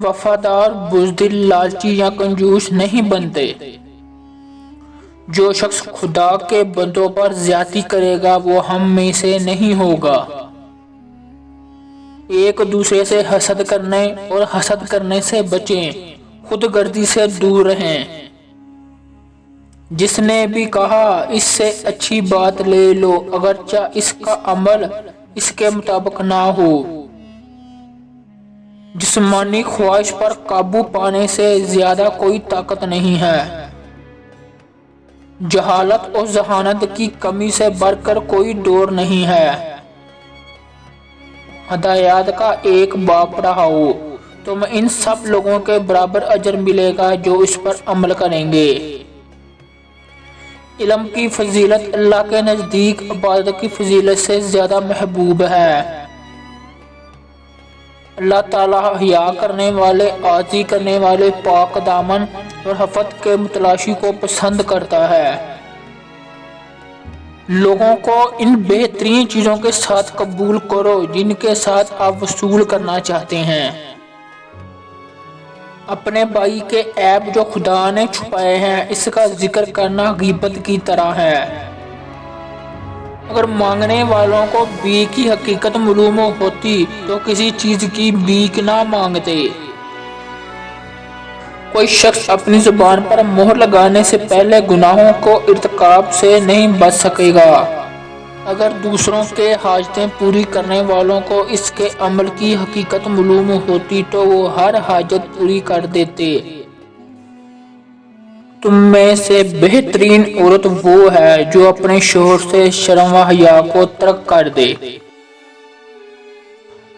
وفادار، بزدل، لالچی یا کنجوس نہیں بنتے۔ جو شخص خدا کے بندوں پر زیادتی کرے گا وہ ہم میں سے نہیں ہوگا۔ ایک دوسرے سے حسد کرنے اور حسد کرنے سے بچیں، خود غرضی سے دور رہیں۔ جس نے بھی کہا اس سے اچھی بات لے لو اگرچہ اس کا عمل اس کے مطابق نہ ہو۔ جسمانی خواہش پر قابو پانے سے زیادہ کوئی طاقت نہیں ہے۔ جہالت اور ذہانت کی کمی سے بڑھ کر کوئی ڈور نہیں ہے۔ ہدایات کا ایک باب پڑھاؤ، تمہیں ان سب لوگوں کے برابر اجر ملے گا جو اس پر عمل کریں گے۔ علم کی فضیلت اللہ کے نزدیک عبادت کی فضیلت سے زیادہ محبوب ہے۔ اللہ تعالیٰ حیا کرنے والے، عاجزی کرنے والے، پاک دامن اور حفظ کے متلاشی کو پسند کرتا ہے۔ لوگوں کو ان بہترین چیزوں کے ساتھ قبول کرو جن کے ساتھ آپ وصول کرنا چاہتے ہیں۔ اپنے بھائی کے عیب جو خدا نے چھپائے ہیں اس کا ذکر کرنا غیبت کی طرح ہے۔ اگر مانگنے والوں کو بھیک کی حقیقت معلوم ہوتی تو کسی چیز کی بھیک نہ مانگتے۔ کوئی شخص اپنی زبان پر مہر لگانے سے پہلے گناہوں کو ارتکاب سے نہیں بچ سکے گا۔ اگر دوسروں کے حاجتیں پوری کرنے والوں کو اس کے عمل کی حقیقت معلوم ہوتی تو وہ ہر حاجت پوری کر دیتے۔ تم میں سے بہترین عورت وہ ہے جو اپنے شوہر سے شرم و حیا کو ترک کر دے۔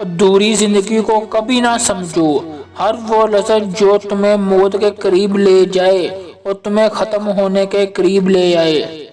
ادھوری زندگی کو کبھی نہ سمجھو۔ ہر وہ لذت جو تمہیں موت کے قریب لے جائے اور تمہیں ختم ہونے کے قریب لے آئے